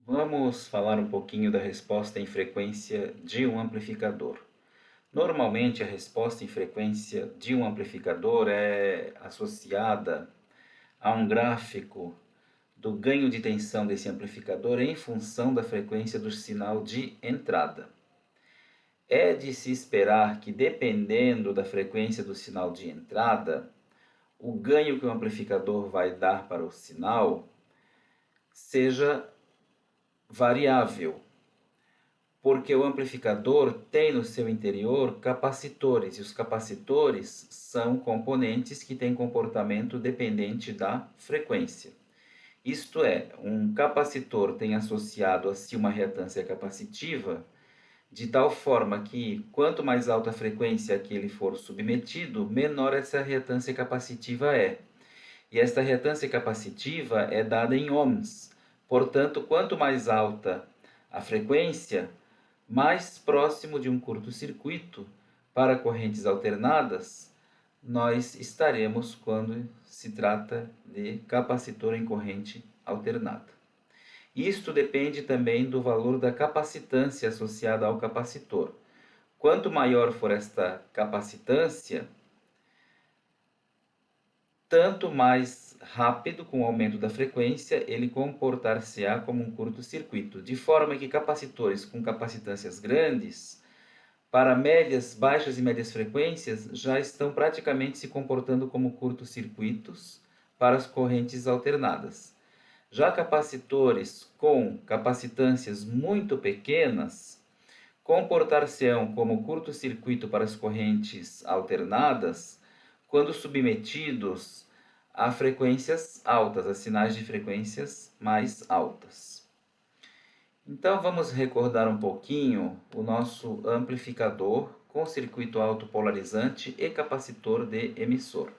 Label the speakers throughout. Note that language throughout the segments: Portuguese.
Speaker 1: Vamos falar um pouquinho da resposta em frequência de um amplificador. Normalmente, a resposta em frequência de um amplificador é associada a um gráfico do ganho de tensão desse amplificador em função da frequência do sinal de entrada. É de se esperar que, dependendo da frequência do sinal de entrada, o ganho que o amplificador vai dar para o sinal seja variável, porque o amplificador tem no seu interior capacitores, e os capacitores são componentes que têm comportamento dependente da frequência. Isto é, um capacitor tem associado a si uma reatância capacitiva, de tal forma que, quanto mais alta a frequência a que ele for submetido, menor essa reatância capacitiva é. E esta reatância capacitiva é dada em ohms. Portanto, quanto mais alta a frequência, mais próximo de um curto-circuito para correntes alternadas nós estaremos quando se trata de capacitor em corrente alternada. Isto depende também do valor da capacitância associada ao capacitor. Quanto maior for esta capacitância, tanto mais rápido, com o aumento da frequência, ele comportar-se-á como um curto-circuito, de forma que capacitores com capacitâncias grandes, para médias, baixas e médias frequências, já estão praticamente se comportando como curtos-circuitos para as correntes alternadas. Já capacitores com capacitâncias muito pequenas comportar-se-ão como curto-circuito para as correntes alternadas quando submetidos a frequências altas, a sinais de frequências mais altas. Então vamos recordar um pouquinho o nosso amplificador com circuito autopolarizante e capacitor de emissor.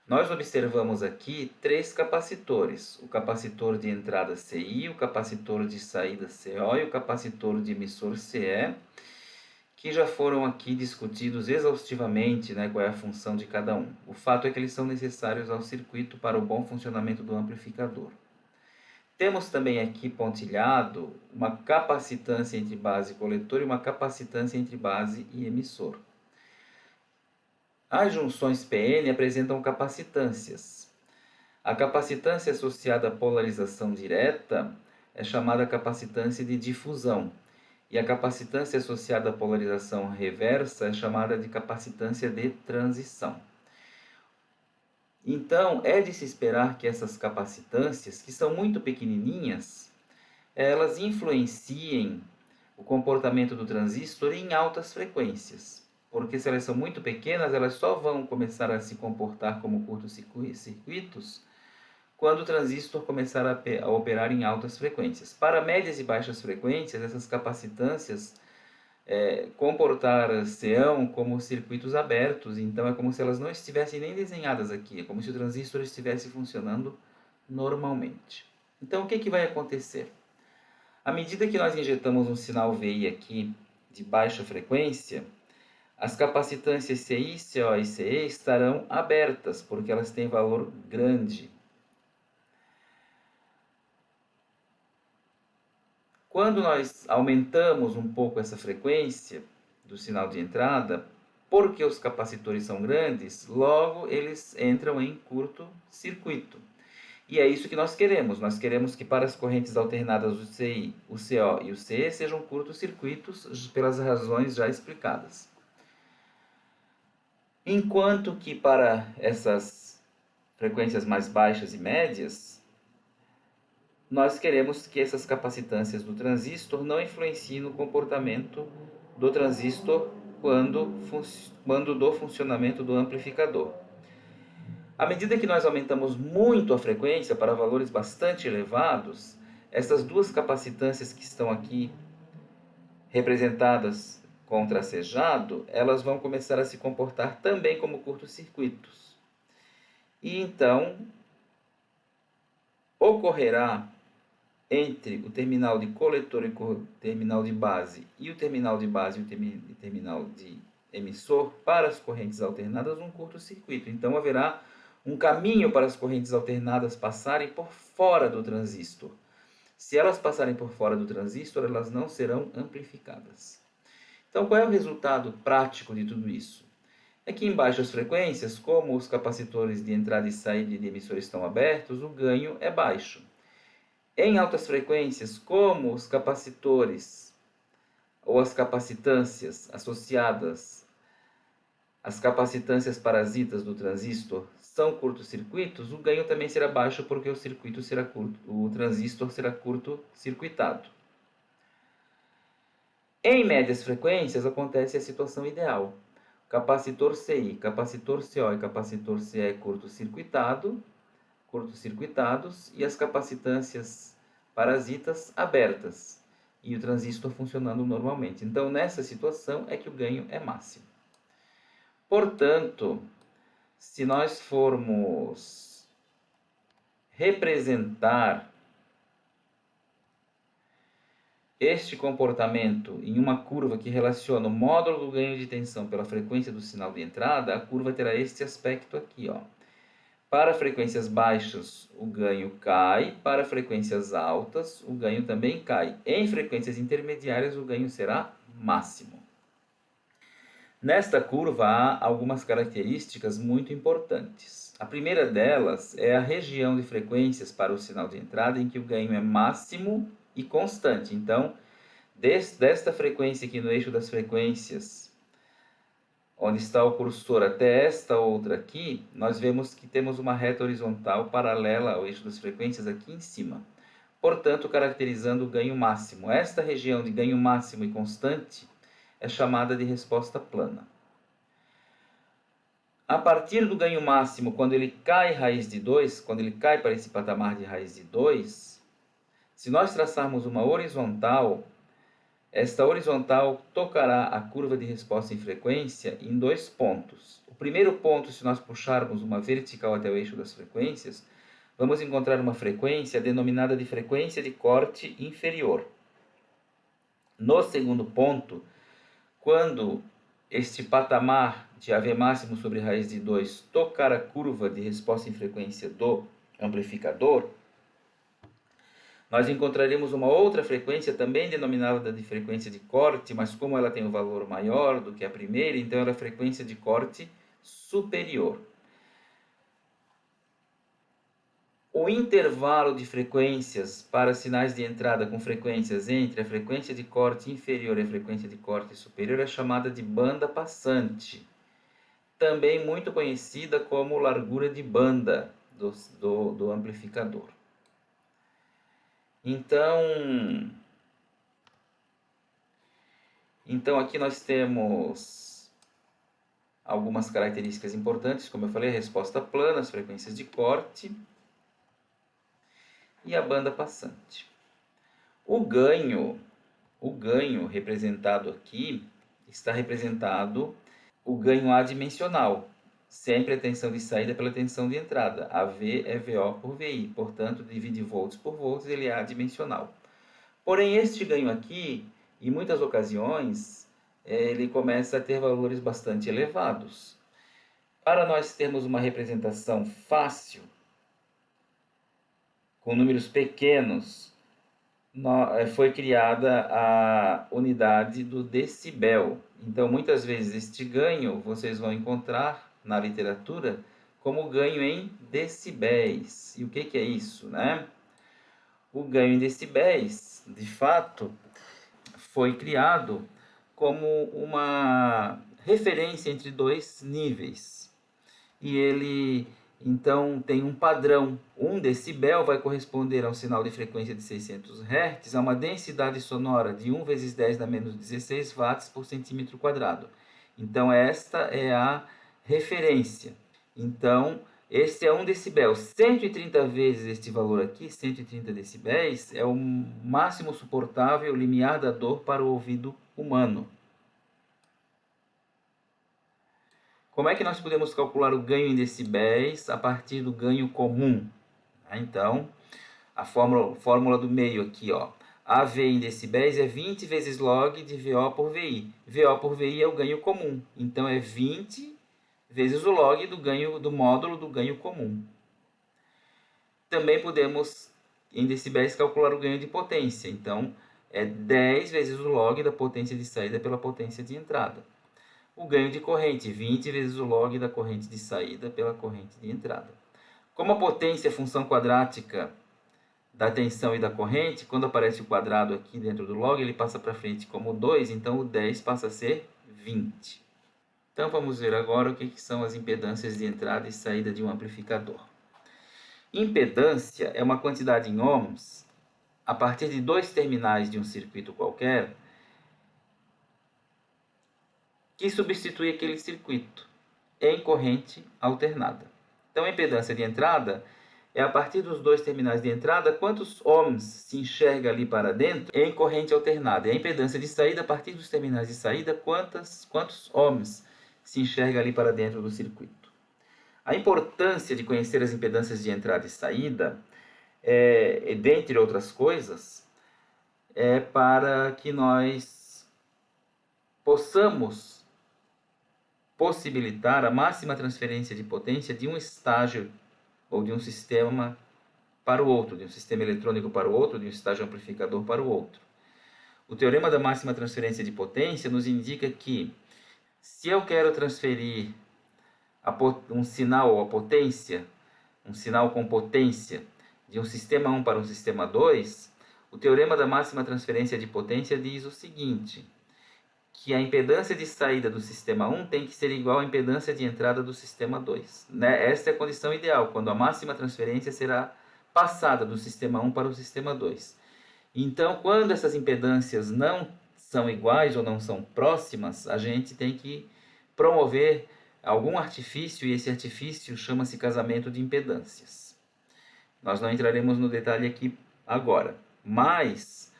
Speaker 1: Nós observamos aqui três capacitores: o capacitor de entrada CI, o capacitor de saída CO e o capacitor de emissor CE, que já foram aqui discutidos exaustivamente, qual é a função de cada um. O fato é que eles são necessários ao circuito para o bom funcionamento do amplificador. Temos também aqui pontilhado uma capacitância entre base e coletor e uma capacitância entre base e emissor. As junções PN apresentam capacitâncias. A capacitância associada à polarização direta é chamada capacitância de difusão, e a capacitância associada à polarização reversa é chamada de capacitância de transição. Então, é de se esperar que essas capacitâncias, que são muito pequenininhas, elas influenciem o comportamento do transistor em altas frequências, porque se elas são muito pequenas, elas só vão começar a se comportar como curtos-circuitos quando o transistor começar a operar em altas frequências. Para médias e baixas frequências, essas capacitâncias comportar-se-ão como circuitos abertos, então é como se elas não estivessem nem desenhadas aqui, é como se o transistor estivesse funcionando normalmente. Então o que vai acontecer? À medida que nós injetamos um sinal VI aqui de baixa frequência, as capacitâncias CI, CO e CE estarão abertas, porque elas têm valor grande. Quando nós aumentamos um pouco essa frequência do sinal de entrada, porque os capacitores são grandes, logo eles entram em curto-circuito. E é isso que nós queremos. Nós queremos que para as correntes alternadas o CI, o CO e o CE sejam curtos-circuitos pelas razões já explicadas. Enquanto que para essas frequências mais baixas e médias, nós queremos que essas capacitâncias do transistor não influenciem no comportamento do transistor quando do funcionamento do amplificador. À medida que nós aumentamos muito a frequência para valores bastante elevados, essas duas capacitâncias que estão aqui representadas com tracejado, elas vão começar a se comportar também como curtos-circuitos. E então ocorrerá entre o terminal de coletor e o terminal de base e o terminal de base e o terminal de emissor para as correntes alternadas um curto-circuito. Então haverá um caminho para as correntes alternadas passarem por fora do transistor. Se elas passarem por fora do transistor, elas não serão amplificadas. Então, qual é o resultado prático de tudo isso? É que em baixas frequências, como os capacitores de entrada e saída de emissores estão abertos, o ganho é baixo. Em altas frequências, como os capacitores ou as capacitâncias associadas às capacitâncias parasitas do transistor são curto-circuitos, o ganho também será baixo porque o transistor será curto-circuitado. Em médias frequências acontece a situação ideal. Capacitor CI, capacitor CO e capacitor CE curto-circuitados e as capacitâncias parasitas abertas e o transistor funcionando normalmente. Então, nessa situação é que o ganho é máximo. Portanto, se nós formos representar este comportamento em uma curva que relaciona o módulo do ganho de tensão pela frequência do sinal de entrada, a curva terá este aspecto aqui, ó. Para frequências baixas, o ganho cai. Para frequências altas, o ganho também cai. Em frequências intermediárias, o ganho será máximo. Nesta curva, há algumas características muito importantes. A primeira delas é a região de frequências para o sinal de entrada em que o ganho é máximo e constante. Então, desta frequência aqui no eixo das frequências, onde está o cursor, até esta outra aqui, nós vemos que temos uma reta horizontal paralela ao eixo das frequências aqui em cima. Portanto, caracterizando o ganho máximo. Esta região de ganho máximo e constante é chamada de resposta plana. A partir do ganho máximo, quando ele cai raiz de 2, quando ele cai para esse patamar de raiz de 2, se nós traçarmos uma horizontal, esta horizontal tocará a curva de resposta em frequência em 2 pontos. O primeiro ponto, se nós puxarmos uma vertical até o eixo das frequências, vamos encontrar uma frequência denominada de frequência de corte inferior. No segundo ponto, quando este patamar de AV máximo sobre raiz de 2 tocar a curva de resposta em frequência do amplificador, nós encontraremos uma outra frequência também denominada de frequência de corte, mas como ela tem um valor maior do que a primeira, então ela é frequência de corte superior. O intervalo de frequências para sinais de entrada com frequências entre a frequência de corte inferior e a frequência de corte superior é chamada de banda passante, também muito conhecida como largura de banda do amplificador. Então aqui nós temos algumas características importantes, como eu falei, a resposta plana, as frequências de corte e a banda passante. O ganho representado aqui está representado o ganho adimensional, sempre a tensão de saída pela tensão de entrada. AV é VO por VI, portanto, divide volts por volts, ele é adimensional. Porém, este ganho aqui, em muitas ocasiões, ele começa a ter valores bastante elevados. Para nós termos uma representação fácil, com números pequenos, foi criada a unidade do decibel. Então, muitas vezes, este ganho vocês vão encontrar na literatura como ganho em decibéis. E o que é isso, né? O ganho em decibéis, de fato, foi criado como uma referência entre dois níveis. E ele, então, tem um padrão. 1 decibel vai corresponder a um sinal de frequência de 600 Hz, a uma densidade sonora de 1 vezes 10 na menos 16 watts por centímetro quadrado. Então, esta é a referência. Então, este é 1 decibel. 130 vezes este valor aqui, 130 decibéis, é o máximo suportável limiar da dor para o ouvido humano. Como é que nós podemos calcular o ganho em decibéis a partir do ganho comum? Então, a fórmula do meio aqui, ó. AV em decibéis é 20 vezes log de VO por VI. VO por VI é o ganho comum. Então, é 20 vezes o log do módulo do ganho comum. Também podemos em decibéis calcular o ganho de potência. Então, é 10 vezes o log da potência de saída pela potência de entrada. O ganho de corrente, 20 vezes o log da corrente de saída pela corrente de entrada. Como a potência é função quadrática da tensão e da corrente, quando aparece o quadrado aqui dentro do log, ele passa para frente como 2, então o 10 passa a ser 20. Então vamos ver agora o que são as impedâncias de entrada e saída de um amplificador. Impedância é uma quantidade em ohms a partir de dois terminais de um circuito qualquer que substitui aquele circuito em corrente alternada. Então a impedância de entrada é a partir dos dois terminais de entrada, quantos ohms se enxerga ali para dentro em corrente alternada. E a impedância de saída, a partir dos terminais de saída, quantos ohms se enxerga ali para dentro do circuito. A importância de conhecer as impedâncias de entrada e saída, dentre outras coisas, é para que nós possamos possibilitar a máxima transferência de potência de um estágio ou de um sistema para o outro, de um sistema eletrônico para o outro, de um estágio amplificador para o outro. O teorema da máxima transferência de potência nos indica que, se eu quero transferir um sinal ou a potência, um sinal com potência, de um sistema 1 para um sistema 2, o teorema da máxima transferência de potência diz o seguinte, que a impedância de saída do sistema 1 tem que ser igual à impedância de entrada do sistema 2. Esta é a condição ideal, quando a máxima transferência será passada do sistema 1 para o sistema 2. Então, quando essas impedâncias não são iguais ou não são próximas, a gente tem que promover algum artifício, e esse artifício chama-se casamento de impedâncias. Nós não entraremos no detalhe aqui agora, mas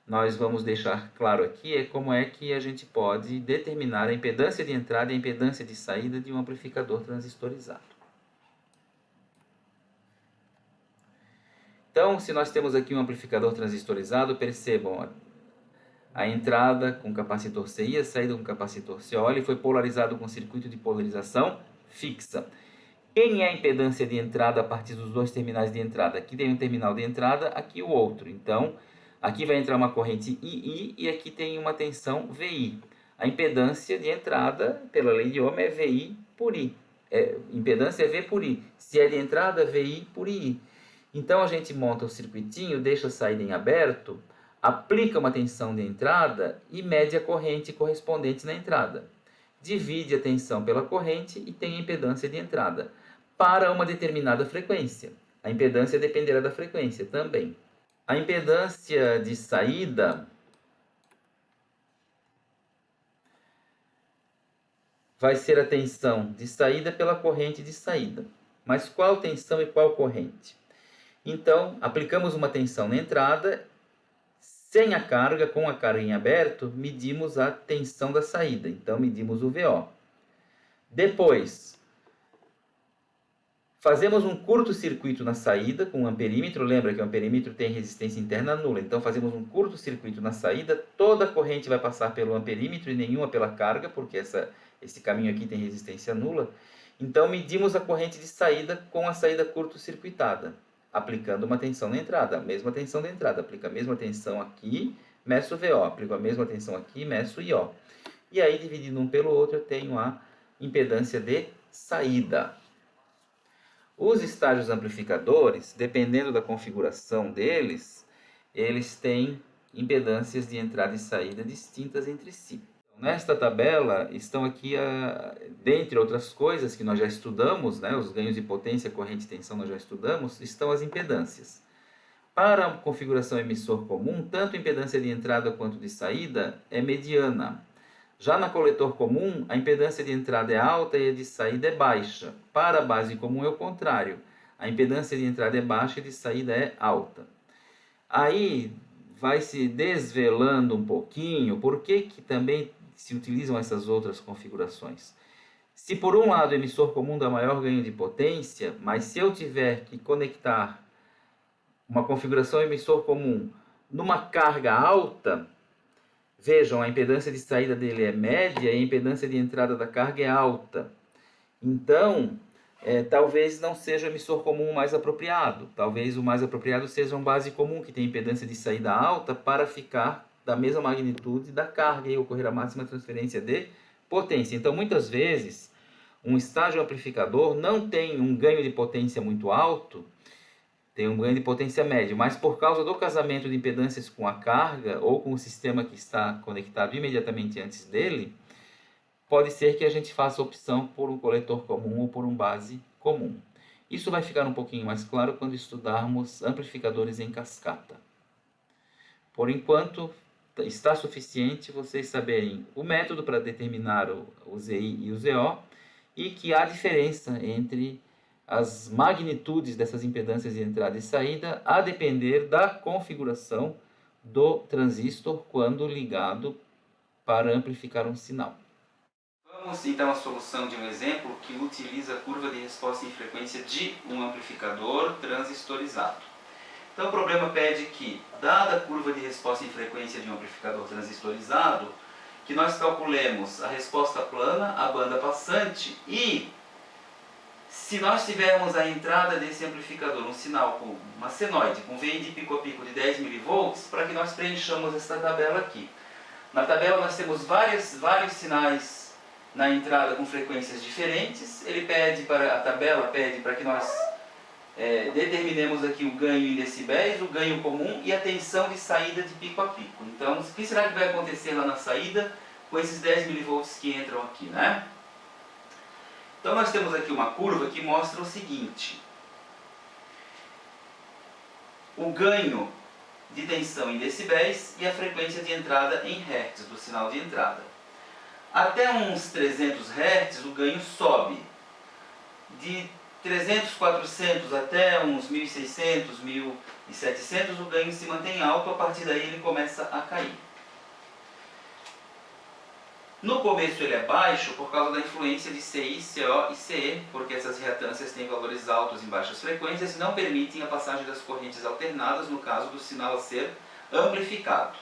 Speaker 1: nós vamos deixar claro aqui como é que a gente pode determinar a impedância de entrada e a impedância de saída de um amplificador transistorizado. Então, se nós temos aqui um amplificador transistorizado, percebam a entrada com capacitor CI, a saída com capacitor CO, ele foi polarizado com circuito de polarização fixa. Quem é a impedância de entrada a partir dos dois terminais de entrada? Aqui tem um terminal de entrada, aqui o outro. Então, aqui vai entrar uma corrente II e aqui tem uma tensão VI. A impedância de entrada, pela lei de Ohm, é VI por I. Impedância é V por I. Se é de entrada, VI por I. Então, a gente monta o circuitinho, deixa a saída em aberto, aplica uma tensão de entrada e mede a corrente correspondente na entrada. Divide a tensão pela corrente e tem a impedância de entrada para uma determinada frequência. A impedância dependerá da frequência também. A impedância de saída vai ser a tensão de saída pela corrente de saída. Mas qual tensão e qual corrente? Então, aplicamos uma tensão na entrada, sem a carga, com a carga em aberto, medimos a tensão da saída. Então, medimos o VO. Depois, fazemos um curto-circuito na saída com um amperímetro. Lembra que o amperímetro tem resistência interna nula. Então, fazemos um curto-circuito na saída. Toda a corrente vai passar pelo amperímetro e nenhuma pela carga, porque esse caminho aqui tem resistência nula. Então, medimos a corrente de saída com a saída curto-circuitada, aplicando uma tensão na entrada, a mesma tensão da entrada. Aplico a mesma tensão aqui, meço o VO. Aplico a mesma tensão aqui, meço o IO. E aí, dividindo um pelo outro, eu tenho a impedância de saída. Os estágios amplificadores, dependendo da configuração deles, eles têm impedâncias de entrada e saída distintas entre si. Nesta tabela estão aqui, dentre outras coisas que nós já estudamos, os ganhos de potência, corrente e tensão nós já estudamos, estão as impedâncias. Para a configuração emissor comum, tanto a impedância de entrada quanto de saída é mediana. Já na coletor comum, a impedância de entrada é alta e a de saída é baixa. Para a base comum é o contrário. A impedância de entrada é baixa e a de saída é alta. Aí vai se desvelando um pouquinho por que também se utilizam essas outras configurações. Se por um lado o emissor comum dá maior ganho de potência, mas se eu tiver que conectar uma configuração emissor comum numa carga alta, vejam, a impedância de saída dele é média e a impedância de entrada da carga é alta. Então, talvez não seja o emissor comum o mais apropriado. Talvez o mais apropriado seja um base comum que tem impedância de saída alta para ficar da mesma magnitude da carga e ocorrer a máxima transferência de potência. Então, muitas vezes, um estágio amplificador não tem um ganho de potência muito alto, tem um ganho de potência médio, mas por causa do casamento de impedâncias com a carga ou com o sistema que está conectado imediatamente antes dele, pode ser que a gente faça opção por um coletor comum ou por um base comum. Isso vai ficar um pouquinho mais claro quando estudarmos amplificadores em cascata. Por enquanto, está suficiente vocês saberem o método para determinar o ZI e o ZO e que há diferença entre as magnitudes dessas impedâncias de entrada e saída a depender da configuração do transistor quando ligado para amplificar um sinal. Vamos então à solução de um exemplo que utiliza a curva de resposta em frequência de um amplificador transistorizado. Então o problema pede que, dada a curva de resposta em frequência de um amplificador transistorizado, que nós calculemos a resposta plana, a banda passante e, se nós tivermos a entrada desse amplificador, um sinal com uma senoide, com VI de pico a pico de 10 mV, para que nós preenchamos esta tabela aqui. Na tabela nós temos vários sinais na entrada com frequências diferentes. Ele pede para, a tabela pede para que nós determinemos aqui o ganho em decibéis, o ganho comum e a tensão de saída de pico a pico. Então, o que será que vai acontecer lá na saída com esses 10 mV que entram aqui, né? Então nós temos aqui uma curva que mostra o seguinte: o ganho de tensão em decibéis e a frequência de entrada em hertz do sinal de entrada. Até uns 300 Hz o ganho sobe. De 300, 400 até uns 1600, 1700 o ganho se mantém alto, a partir daí ele começa a cair. No começo ele é baixo por causa da influência de CI, CO e CE, porque essas reatâncias têm valores altos em baixas frequências e não permitem a passagem das correntes alternadas no caso do sinal a ser amplificado.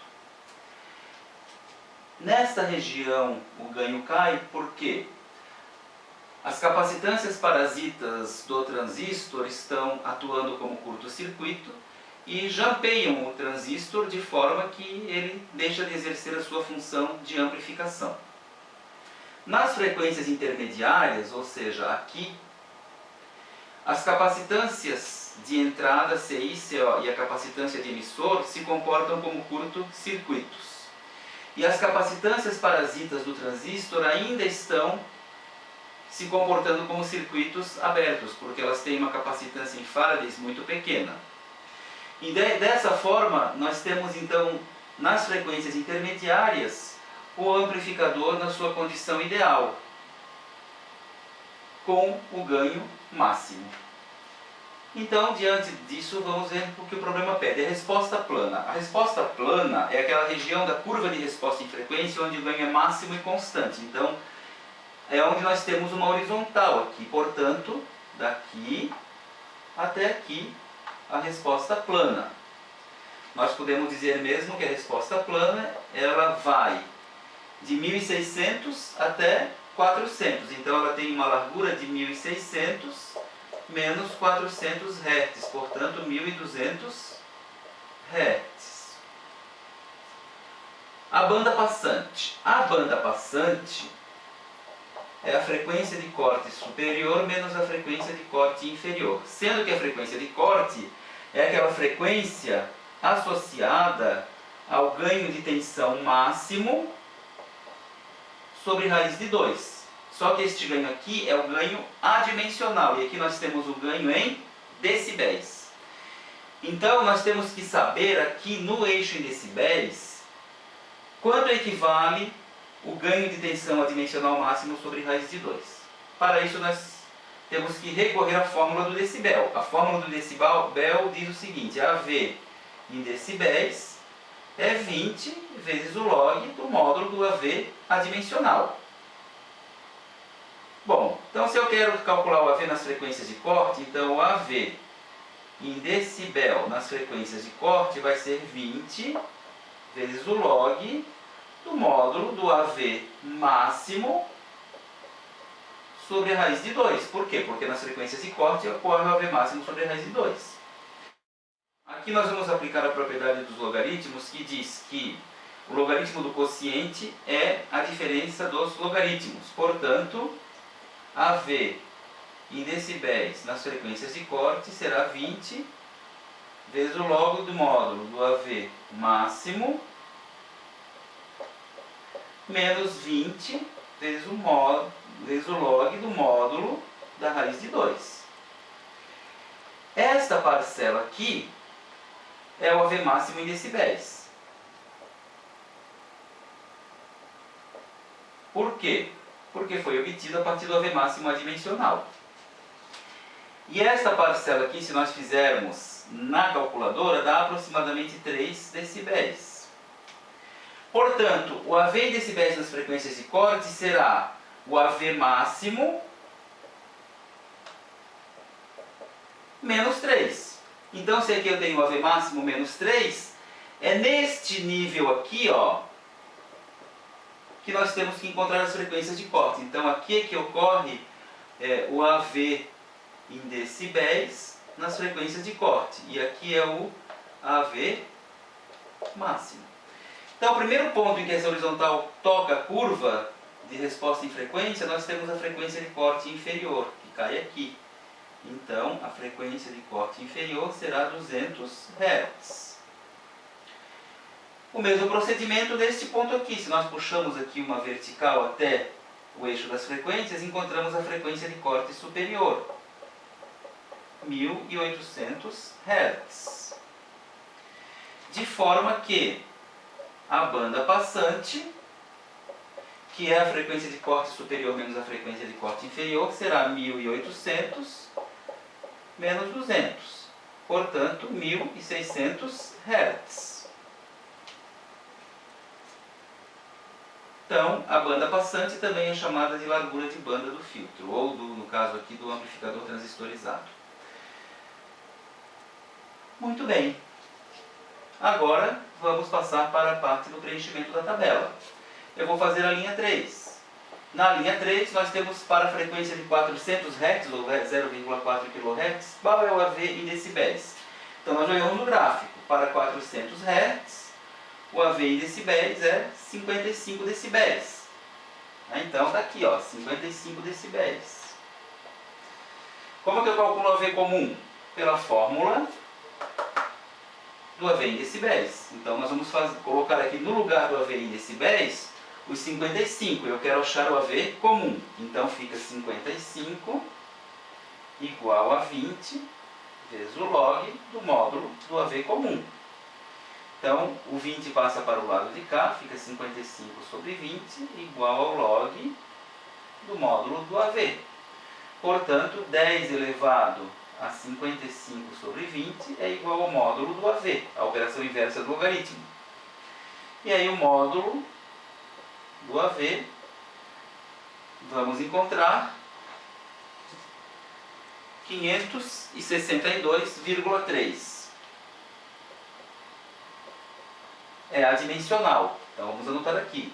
Speaker 1: Nesta região o ganho cai porque as capacitâncias parasitas do transistor estão atuando como curto-circuito e jampeiam o transistor de forma que ele deixa de exercer a sua função de amplificação. Nas frequências intermediárias, ou seja, aqui, as capacitâncias de entrada CI, CO e a capacitância de emissor se comportam como curto-circuitos. E as capacitâncias parasitas do transistor ainda estão se comportando como circuitos abertos, porque elas têm uma capacitância em farads muito pequena. E dessa forma, nós temos então, nas frequências intermediárias, o amplificador na sua condição ideal, com o ganho máximo. Então, diante disso, vamos ver o que o problema pede. A resposta plana. A resposta plana é aquela região da curva de resposta em frequência onde o ganho é máximo e constante. Então, é onde nós temos uma horizontal aqui. Portanto, daqui até aqui, a resposta plana. Nós podemos dizer mesmo que a resposta plana, ela vai de 1600 até 400. Então, ela tem uma largura de 1600 menos 400 Hz, portanto 1200 Hz. A banda passante. A banda passante é a frequência de corte superior menos a frequência de corte inferior. Sendo que a frequência de corte é aquela frequência associada ao ganho de tensão máximo sobre raiz de 2. Só que este ganho aqui é o ganho adimensional, e aqui nós temos o ganho em decibéis. Então, nós temos que saber aqui no eixo em decibéis quanto equivale o ganho de tensão adimensional máximo sobre raiz de 2. Para isso, nós temos que recorrer à fórmula do decibel. A fórmula do decibel diz o seguinte: AV em decibéis é 20 vezes o log do módulo do AV adimensional. Bom, então se eu quero calcular o AV nas frequências de corte, então o AV em decibel nas frequências de corte vai ser 20 vezes o log do módulo do AV máximo sobre a raiz de 2. Por quê? Porque nas frequências de corte ocorre o AV máximo sobre a raiz de 2. Aqui nós vamos aplicar a propriedade dos logaritmos, que diz que o logaritmo do quociente é a diferença dos logaritmos. Portanto, AV em decibéis nas frequências de corte será 20 vezes o log do módulo do AV máximo menos 20 vezes o log do módulo da raiz de 2. Esta parcela aqui é o AV máximo em decibéis. Por quê? Porque foi obtido a partir do AV máximo adimensional. E esta parcela aqui, se nós fizermos na calculadora, dá aproximadamente 3 decibéis. Portanto, o AV em decibéis nas frequências de corte será o AV máximo menos 3. Então, se aqui eu tenho o AV máximo menos 3, é neste nível aqui, ó, que nós temos que encontrar as frequências de corte. Então, aqui é que ocorre o AV em decibéis nas frequências de corte. E aqui é o AV máximo. Então, o primeiro ponto em que essa horizontal toca a curva de resposta em frequência, nós temos a frequência de corte inferior, que cai aqui. Então, a frequência de corte inferior será 200 Hz. O mesmo procedimento neste ponto aqui. Se nós puxamos aqui uma vertical até o eixo das frequências, encontramos a frequência de corte superior, 1800 Hz. De forma que a banda passante, que é a frequência de corte superior menos a frequência de corte inferior, será 1800 menos 200. Portanto, 1600 Hz. Então, a banda passante também é chamada de largura de banda do filtro, ou, no caso aqui, do amplificador transistorizado. Muito bem. Agora, vamos passar para a parte do preenchimento da tabela. Eu vou fazer a linha 3. Na linha 3, nós temos para a frequência de 400 Hz, ou 0,4 kHz, qual é o AV em decibéis? Então, nós olhamos no gráfico. Para 400 Hz, o AV em decibéis é 55 decibéis. Então, está aqui, ó, 55 decibéis. Como que eu calculo o AV comum? Pela fórmula do AV em decibéis. Então, nós vamos colocar aqui no lugar do AV em decibéis os 55. Eu quero achar o AV comum. Então, fica 55 igual a 20 vezes o log do módulo do AV comum. Então, o 20 passa para o lado de cá, fica 55 sobre 20 igual ao log do módulo do AV. Portanto, 10 elevado a 55 sobre 20 é igual ao módulo do AV, a operação inversa do logaritmo. E aí o módulo do AV, vamos encontrar 562,3. É adimensional, então vamos anotar aqui,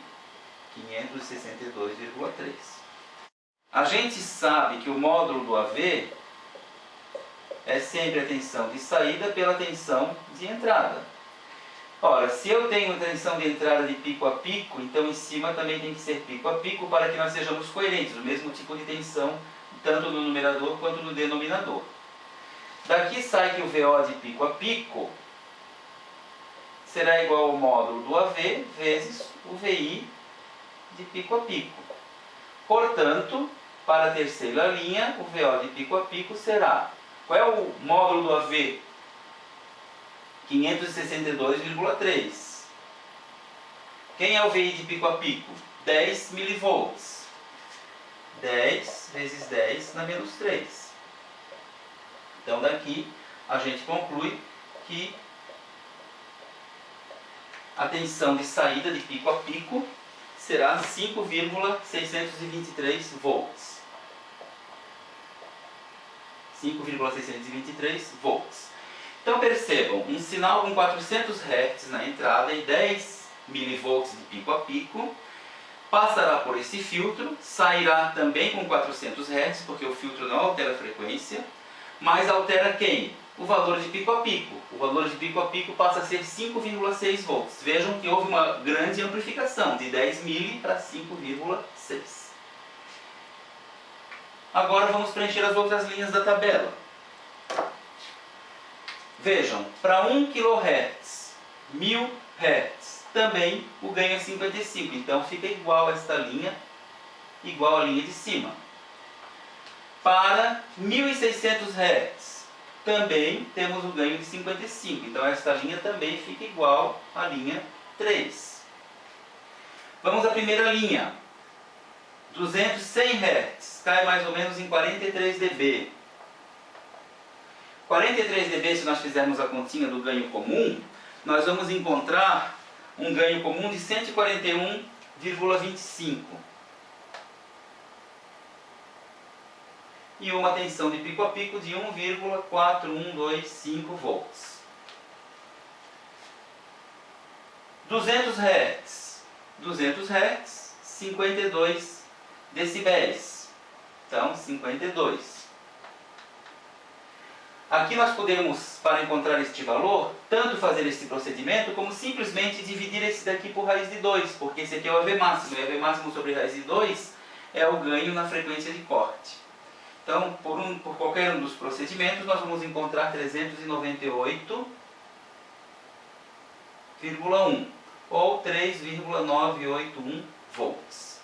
Speaker 1: 562,3. A gente sabe que o módulo do AV é sempre a tensão de saída pela tensão de entrada. Ora, se eu tenho a tensão de entrada de pico a pico, então em cima também tem que ser pico a pico para que nós sejamos coerentes, o mesmo tipo de tensão, tanto no numerador quanto no denominador. Daqui sai que o VO de pico a pico será igual ao módulo do AV vezes o VI de pico a pico. Portanto, para a terceira linha, o VO de pico a pico será... Qual é o módulo do AV? 562,3. Quem é o VI de pico a pico? 10 mV. 10 vezes 10 na menos 3. Então, daqui a gente conclui que a tensão de saída de pico a pico será 5,623 volts. 5,623 volts. Então percebam, um sinal com 400 Hz na entrada e 10 mV de pico a pico passará por esse filtro, sairá também com 400 Hz, porque o filtro não altera a frequência, mas altera quem? O valor de pico a pico. O valor de pico a pico passa a ser 5,6 volts. Vejam que houve uma grande amplificação, de 10 mili para 5,6. Agora vamos preencher as outras linhas da tabela. Vejam, para 1 kHz, 1000 Hz, também o ganho é 55. Então fica igual esta linha, igual à linha de cima. Para 1600 Hz, também temos o ganho de 55. Então esta linha também fica igual à linha 3. Vamos à primeira linha. 100 Hz, cai mais ou menos em 43 dB. 43 dB, se nós fizermos a continha do ganho comum, nós vamos encontrar um ganho comum de 141,25. E uma tensão de pico a pico de 1,4125 volts. 200 Hz. 200 Hz, 52 decibéis. Então, 52. Aqui nós podemos, para encontrar este valor, tanto fazer este procedimento, como simplesmente dividir esse daqui por raiz de 2, porque esse aqui é o AV máximo, e AV máximo sobre raiz de 2 é o ganho na frequência de corte. Então, por qualquer um dos procedimentos, nós vamos encontrar 398,1, ou 3,981 volts.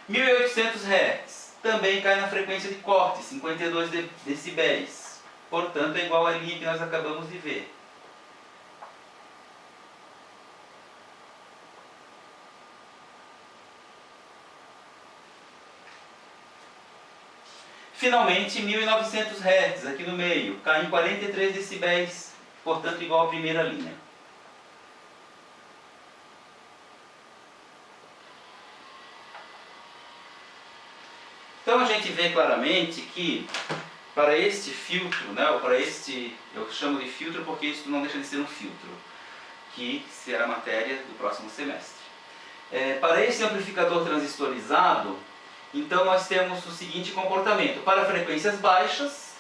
Speaker 1: 1800 Hz. Também cai na frequência de corte, 52 decibéis. Portanto, é igual à linha que nós acabamos de ver. Finalmente, 1900 Hz, aqui no meio, cai em 43 decibéis, portanto, igual à primeira linha. Então a gente vê claramente que para este filtro, né, ou para este, eu chamo de filtro porque isso não deixa de ser um filtro, que será matéria do próximo semestre. Para este amplificador transistorizado, então nós temos o seguinte comportamento. Para frequências baixas,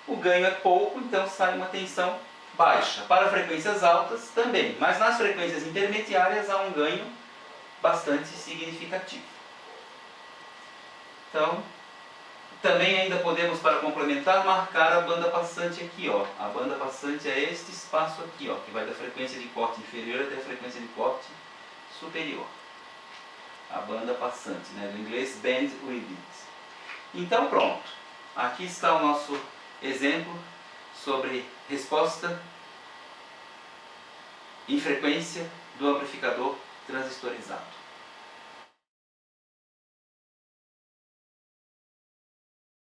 Speaker 1: o ganho é pouco, então sai uma tensão baixa. Para frequências altas, também. Mas nas frequências intermediárias há um ganho bastante significativo. Então, também ainda podemos, para complementar, marcar a banda passante aqui, ó. A banda passante é este espaço aqui, ó, que vai da frequência de corte inferior até a frequência de corte superior. A banda passante, né? Do inglês bandwidth. Então pronto. Aqui está o nosso exemplo sobre resposta em frequência do amplificador transistorizado.